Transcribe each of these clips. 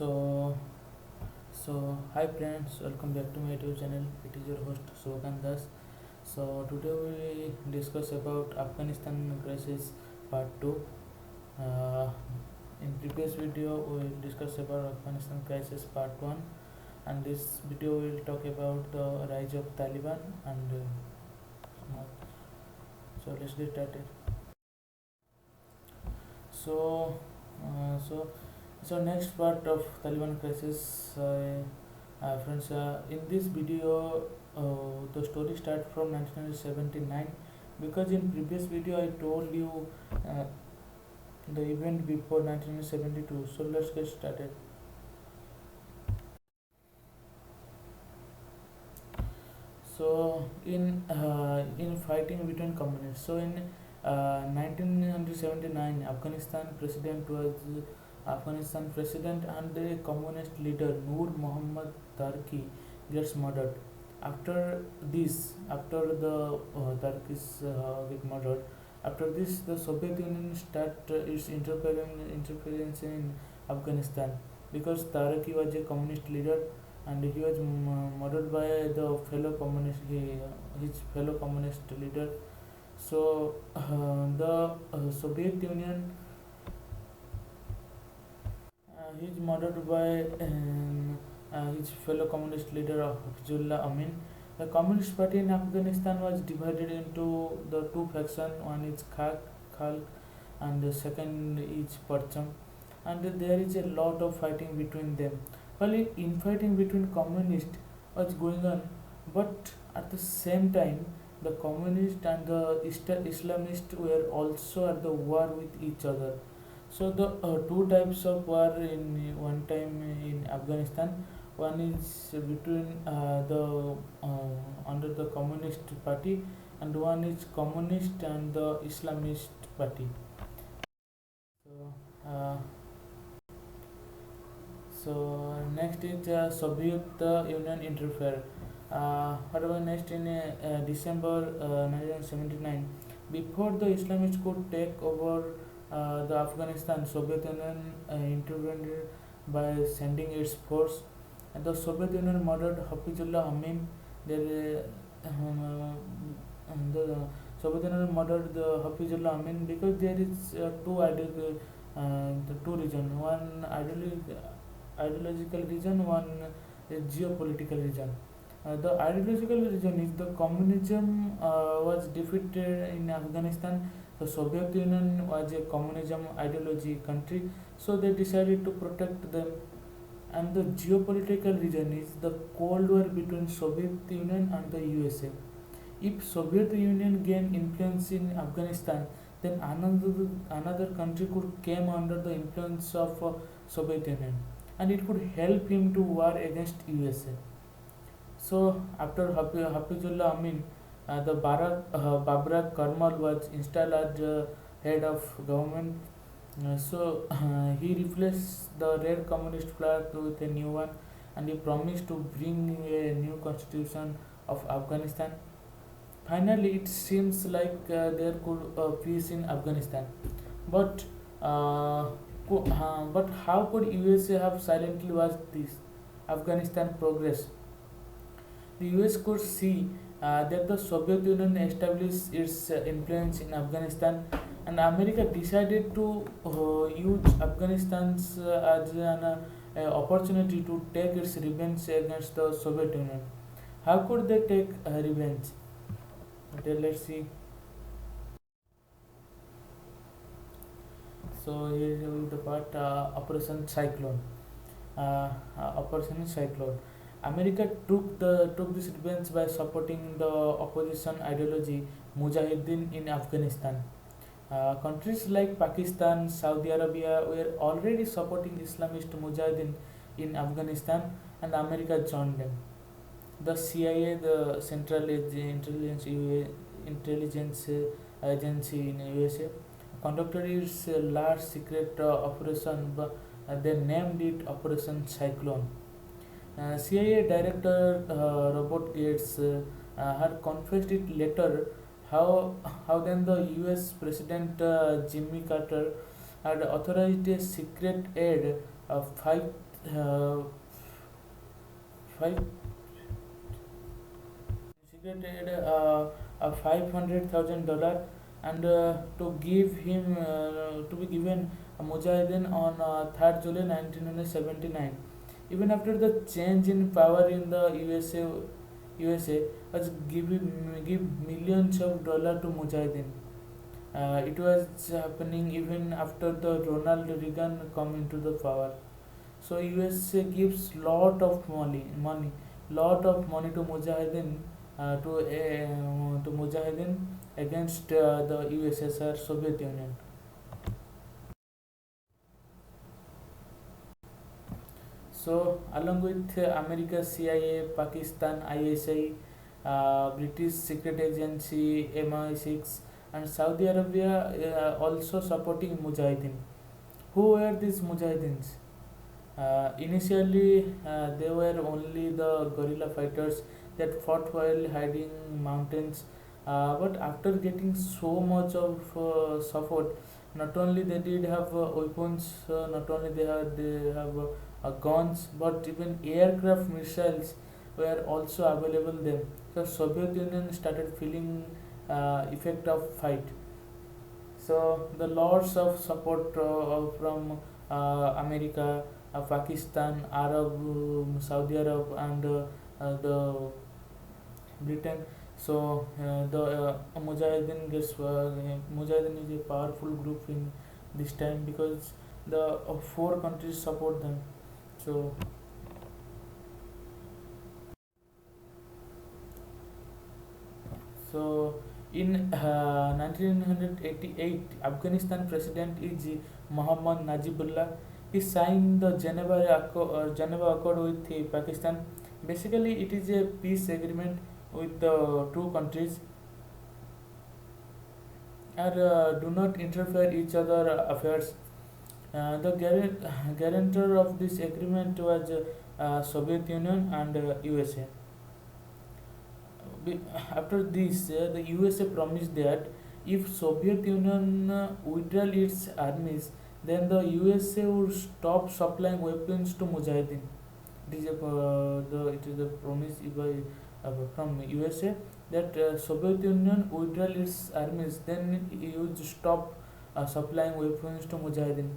So, hi friends, welcome back to my YouTube channel. It is your host Shokan Das. So today we discuss about Afghanistan crisis part two. Uh, in previous video we discussed about Afghanistan crisis part one, and this video will talk about the rise of Taliban and so let's get started. So, uh, so next part of Taliban crisis, friends. In this video, the story starts from 1979 because in previous video I told you the event before 1972. So let's get started. So in fighting between communists, so in 1979, Afghanistan president and the communist leader Noor Muhammad Tarki gets murdered. After the Tarki's get murdered, after this the Soviet Union start its interference in Afghanistan because Tarki was a communist leader and he was murdered by his fellow communist leader. So the Soviet Union he is murdered by his fellow communist leader Hafizullah Amin. The Communist Party in Afghanistan was divided into the two factions. One is Khalq and the second is Parcham, and there is a lot of fighting between them. Well, infighting between communists was going on, but at the same time, the communists and the Islamists were also at the war with each other. So the two types of war in one time in Afghanistan. One is between the under the Communist Party, and one is Communist and the Islamist Party. So. Next is Soviet Union interfere. What about next in December 1979? Before the Islamists could take over the Afghanistan, Soviet Union intervened by sending its force. And the Soviet Union murdered Hafizullah Amin. The Soviet Union murdered the Hafizullah Amin because there is the two region. One ideological reason, one geopolitical reason. The ideological reason is the communism was defeated in Afghanistan. The Soviet Union was a communism ideology country, so they decided to protect them. And the geopolitical reason is the Cold War between Soviet Union and the USA. If Soviet Union gained influence in Afghanistan, then another country could came under the influence of Soviet Union, and it could help him to war against USA. So after Hafizullah Amin, the Babrak Karmal was installed as head of government. He replaced the red communist flag with a new one, and he promised to bring a new constitution of Afghanistan. Finally, it seems like there could peace in Afghanistan, but but how could USA have silently watched this Afghanistan progress? The US could see that the Soviet Union established its influence in Afghanistan, and America decided to use Afghanistan's as an opportunity to take its revenge against the Soviet Union. How could they take revenge? Okay, let's see. So here is the part Operation Cyclone. Operation Cyclone. America took this revenge by supporting the opposition ideology Mujahideen in Afghanistan. Countries like Pakistan, Saudi Arabia were already supporting Islamist Mujahideen in Afghanistan, and America joined them. The CIA, the Central Intelligence Agency in USA, conducted its large secret operation, but they named it Operation Cyclone. CIA Director Robert Gates had confessed it later how then the US President Jimmy Carter had authorized a secret aid of uh, five secreted a $500,000 and to be given a Mujahideen on 3rd July 1979. Even after the change in power in the USA was give millions of dollars to Mujahideen. It was happening even after the Ronald Reagan come into the power. So USA gives lot of money to Mujahideen to Mujahideen against the USSR Soviet Union. So along with America CIA, Pakistan ISI, British Secret Agency MI6, and Saudi Arabia also supporting Mujahideen. Who were these Mujahideens? Initially, they were only the guerrilla fighters that fought while hiding mountains. But after getting so much of support, not only they did have weapons, not only they have guns, but even aircraft missiles were also available then. So Soviet Union started feeling effect of fight. So the lots of support from America, Pakistan, Arab, Saudi Arab, and the Britain. So Mujahideen is a powerful group in this time because the four countries support them. So So in 1988, Afghanistan President is Muhammad Najibullah. He signed the Geneva Accord with Pakistan. Basically, it is a peace agreement with the two countries and do not interfere each other affairs. The guarantor of this agreement was Soviet Union and USA. After this, the USA promised that if Soviet Union withdraw its armies, then the USA would stop supplying weapons to Mujahideen. It is a promise from USA that Soviet Union withdraw its armies, then it would stop supplying weapons to Mujahideen.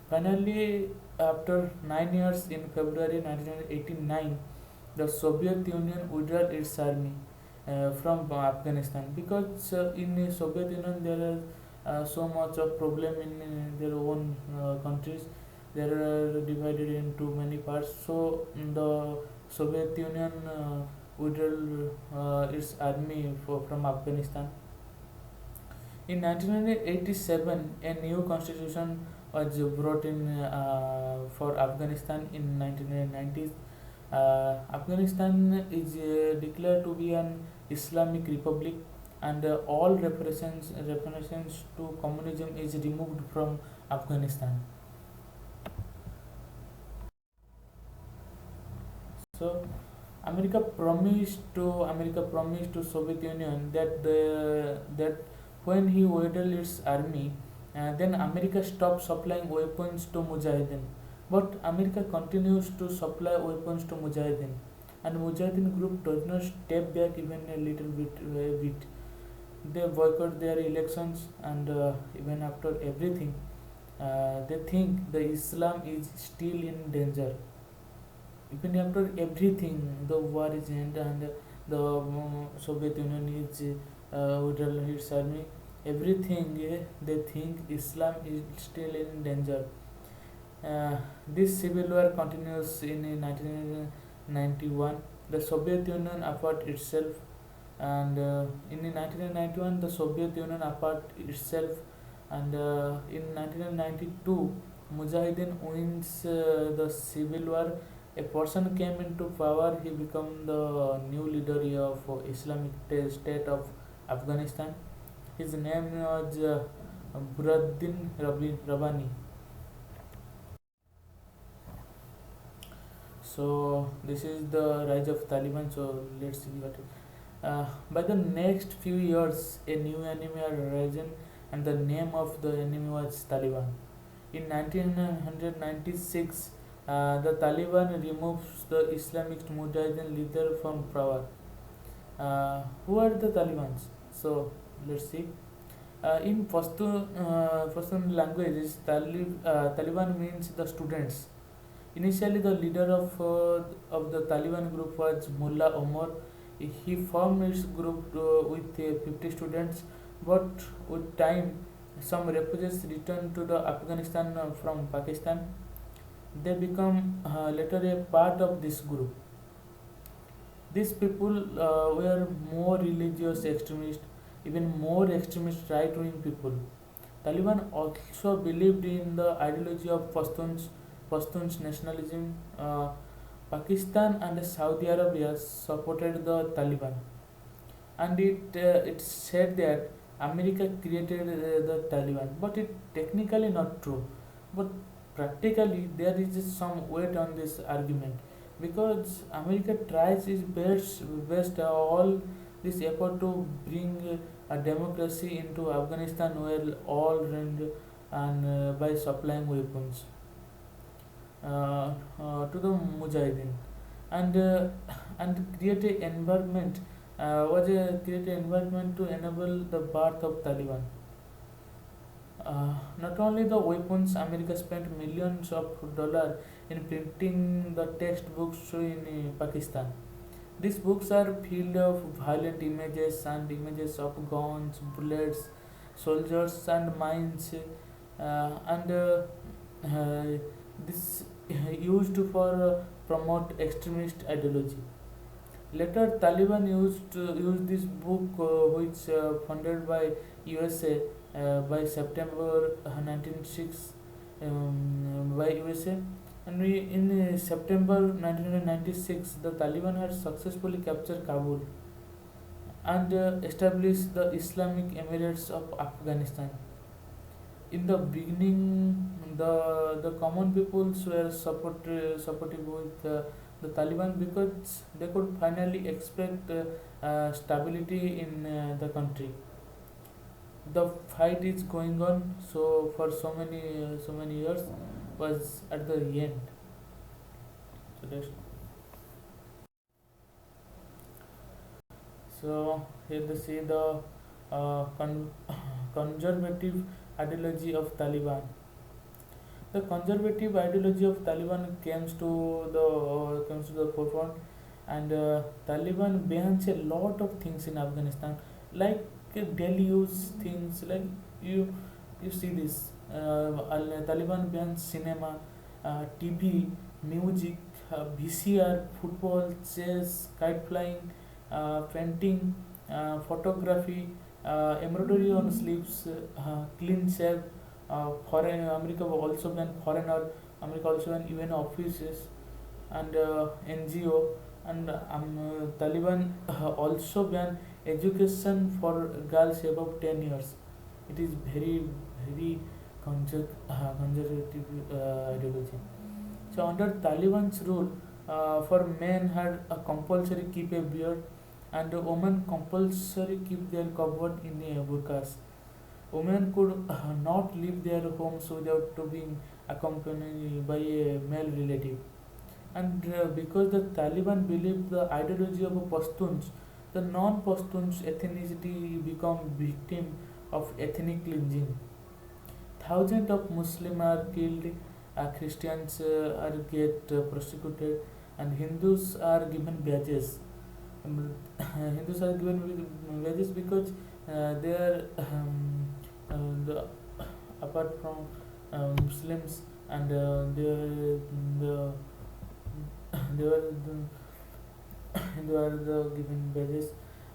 Finally, after 9 years, in February 1989, the Soviet Union withdrew its army from Afghanistan because in the Soviet Union there is so much of problem in their own countries. They are divided into many parts. So the Soviet Union withdrew its army from Afghanistan. In 1987, a new constitution was brought in for Afghanistan in 1990s. Afghanistan is declared to be an Islamic Republic, and all references to communism is removed from Afghanistan. So America promised to Soviet Union that when he withdrew its army, then America stopped supplying weapons to Mujahideen. But America continues to supply weapons to Mujahideen, and Mujahideen group does not step back even a little bit. They boycott their elections, and even after everything, they think the Islam is still in danger. Even after everything, the war is end and the Soviet Union is withdrawal its army. Everything they think Islam is still in danger. This civil war continues in 1991. The Soviet Union apart itself, and in 1991 the Soviet Union apart itself, and in 1992 Mujahideen wins the civil war. A person came into power. He became the new leader of Islamic State of Afghanistan. His name was Burhanuddin Rabbani. So this is the rise of Taliban. So let's see what. By the next few years, a new enemy had arisen, and the name of the enemy was Taliban. In 1996, The Taliban removes the Islamic Mujahideen leader from power. Who are the Talibans? So let's see. In Pashtun languages, Taliban means the students. Initially, the leader of the Taliban group was Mullah Omar. He formed his group with 50 students, but with time, some refugees returned to the Afghanistan from Pakistan. They become later a part of this group. These people were more religious extremists, even more extremist right-wing people. Taliban also believed in the ideology of Pashtuns nationalism. Pakistan and Saudi Arabia supported the Taliban, and it said that America created the Taliban, but it technically not true. But practically, there is some weight on this argument because America tries its best all this effort to bring a democracy into Afghanistan, where all run and by supplying weapons to the Mujahideen, and and create an environment create an environment to enable the birth of Taliban. Not only the weapons, America spent millions of dollars in printing the textbooks in Pakistan. These books are filled of violent images and images of guns, bullets, soldiers, and mines, and uh, this used for promote extremist ideology. Later, Taliban used this book, which funded by USA by September 1996 by USA, and in September 1996, the Taliban had successfully captured Kabul and established the Islamic Emirates of Afghanistan. In the beginning, the common peoples were supportive with the Taliban because they could finally expect stability in the country. The fight is going on so for so many years was at the end. So here they see the conservative ideology of Taliban. The conservative ideology of Taliban comes to the forefront, and Taliban bans a lot of things in Afghanistan, like daily use things. Like you you see this. Taliban bans cinema, TV, music, VCR, football, chess, kite flying, painting, photography, embroidery on sleeves, clean shave. Foreign America will also ban foreigner. America also ban UN offices and NGO, and Taliban also ban education for girls above 10 years. It is very conservative ideology. So under Taliban's rule, for men had a compulsory keep a beard, and women compulsory keep their covered in burqas. Women could not leave their homes without to being accompanied by a male relative. And because the Taliban believed the ideology of Pashtuns, the non-Pashtuns ethnicity become victim of ethnic cleansing. Thousands of Muslims are killed, Christians are get prosecuted, and Hindus are given badges. Hindus are given badges because they are the, apart from Muslims, and the they were they were the given badges.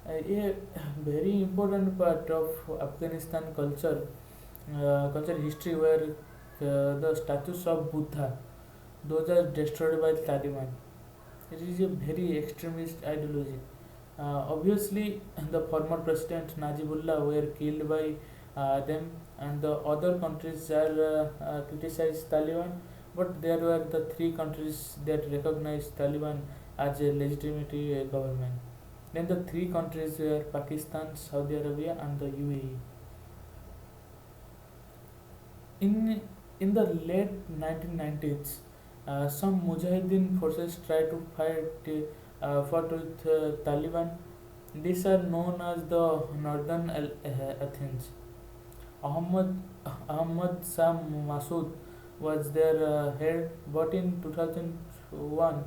A very important part of Afghanistan culture history were the statues of Buddha. Those are destroyed by Taliban. It is a very extremist ideology. Obviously, the former president Najibullah were killed by them, and the other countries are criticized Taliban, but there were the three countries that recognized Taliban as a legitimate government. Then the three countries were Pakistan, Saudi Arabia, and the UAE. In in the late 1990s, Some Mujahideen forces try to fought with Taliban. These are known as the Northern Athens. Ahmad Ahmad Shah Massoud was their head, but in 2001,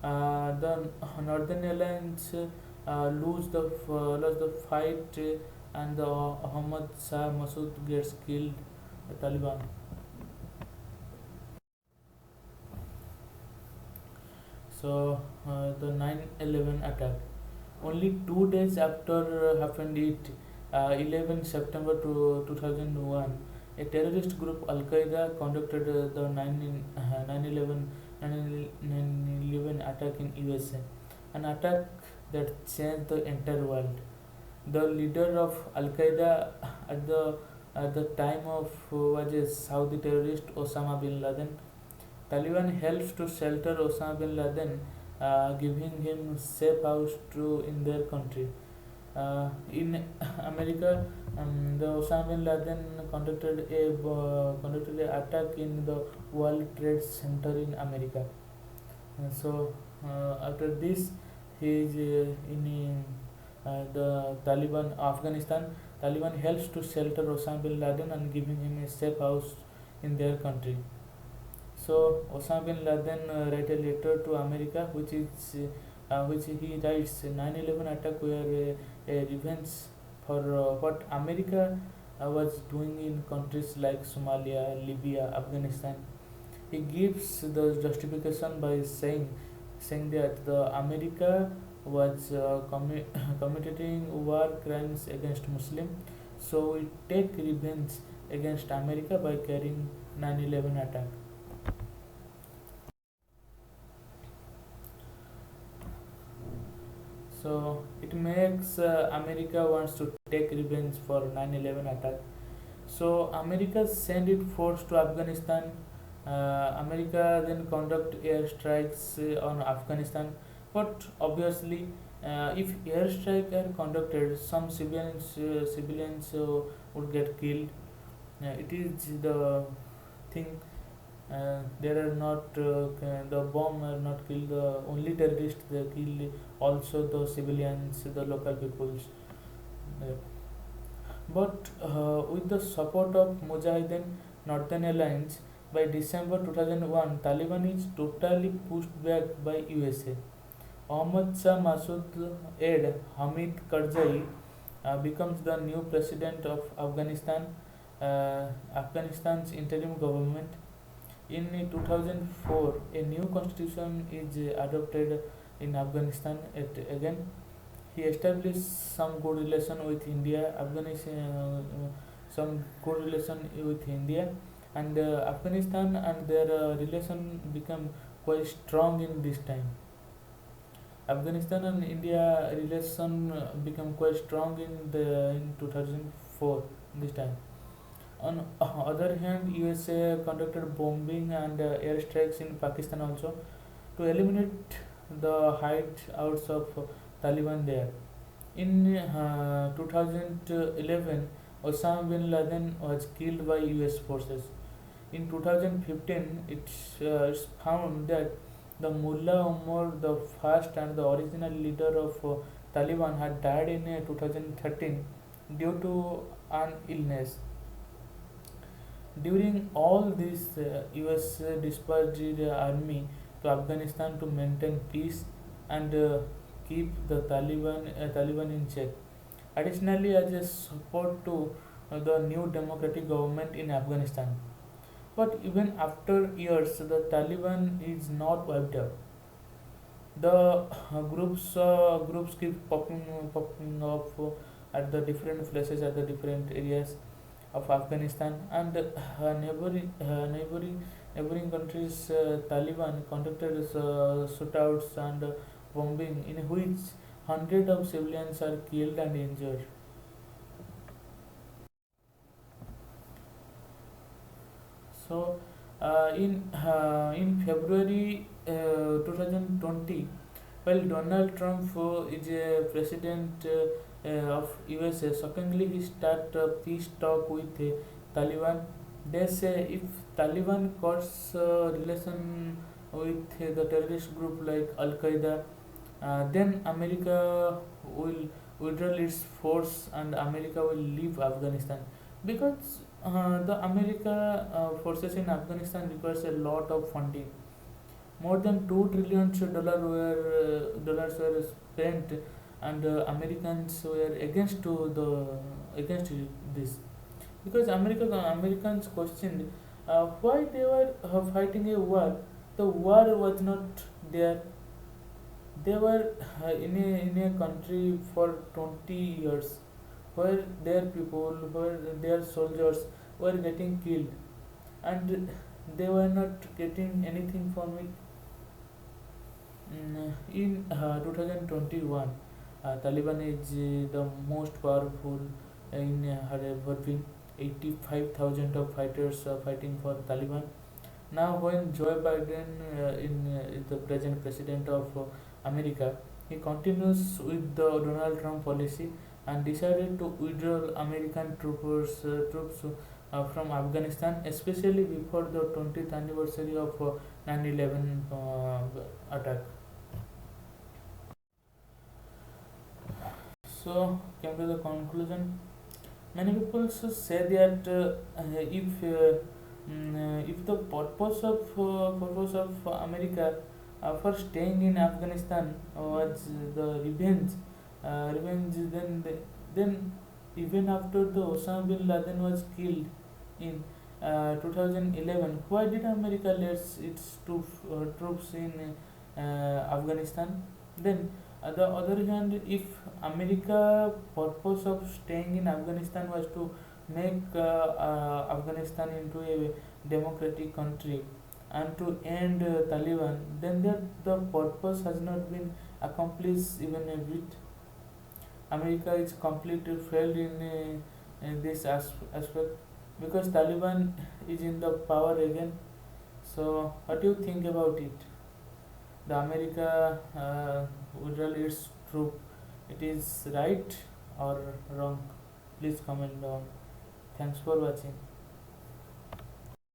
the Northern Alliance lost the fight, and the Ahmad Shah Massoud gets killed. The Taliban. So the 9/11 attack. Only 2 days after happened it, 11 September to 2001, a terrorist group Al Qaeda conducted the 9/11 attack in USA, an attack that changed the entire world. The leader of Al Qaeda at the time of was a Saudi terrorist Osama bin Laden. Taliban helps to shelter Osama bin Laden, giving him safe house to in their country. In America, the Osama bin Laden conducted a attack in the World Trade Center in America. After this, he is in the Taliban Afghanistan. Taliban helps to shelter Osama bin Laden and giving him a safe house in their country. So Osama bin Laden write a letter to America, which he writes 9/11 attack were a revenge for what America was doing in countries like Somalia, Libya, Afghanistan. He gives the justification by saying that the America was committing war crimes against Muslim, so we take revenge against America by carrying 9/11 attack. So it makes America wants to take revenge for 9/11 attack. So America send its force to Afghanistan. America then conduct airstrikes on Afghanistan, but obviously, if airstrike are conducted, some civilians would get killed. It is the thing. There are not the bomb are not killed the only terrorists. They kill also the civilians, the local peoples. Uh, but with the support of Mujahideen Northern Alliance, by December 2001, Taliban is totally pushed back by USA. Ahmad Shah Massoud aide Hamid Karzai becomes the new president of Afghanistan, Afghanistan's interim government. In 2004, a new constitution is adopted in Afghanistan. Again, he established some good relation with India. Some good relation with India, and Afghanistan and their relation become quite strong in this time. Afghanistan and India relation become quite strong in 2004 this time. On other hand, USA conducted bombing and airstrikes in Pakistan also to eliminate the hideouts of Taliban there. In 2011, Osama bin Laden was killed by US forces. In 2015, it's found that the Mullah Omar, the first and the original leader of Taliban, had died in 2013 due to an illness. During all this, US dispatched the army to Afghanistan to maintain peace and keep the Taliban in check. Additionally, as a support to the new democratic government in Afghanistan. But even after years, the Taliban is not wiped out. The groups keep popping up at the different places, at the different areas of Afghanistan, and neighboring countries. Taliban conducted shootouts and bombing, in which hundreds of civilians are killed and injured. So, in February 2020, while Donald Trump is a president of USA, shockingly he start a peace talk with Taliban. They say if Taliban cuts relation with the terrorist group like Al Qaeda, then America will withdraw its force and America will leave Afghanistan, because the America forces in Afghanistan requires a lot of funding. More than $2 trillion dollars were spent, and Americans were against this, because Americans questioned why they were fighting a war. The war was not there. They were in a country for 20 years, where their people, where their soldiers were getting killed, and they were not getting anything from it. In 2021, Taliban is the most powerful had ever been. 85,000 of fighters fighting for Taliban. Now, when Joe Biden is the present president of America, he continues with the Donald Trump policy and decided to withdraw American troops from Afghanistan, especially before the 20th anniversary of 9/11 attack. So, came to the conclusion. Many people say that if the purpose of America for staying in Afghanistan was the revenge, then even after the Osama bin Laden was killed in 2011, why did America let its troops in Afghanistan? Then, on the other hand, if America purpose of staying in Afghanistan was to make Afghanistan into a democratic country and to end Taliban, then the purpose has not been accomplished even a bit. America is completely failed in this aspect, because Taliban is in the power again. So, what do you think about it? The America withdrawal its troop, it is right or wrong? Please comment down. Thanks for watching.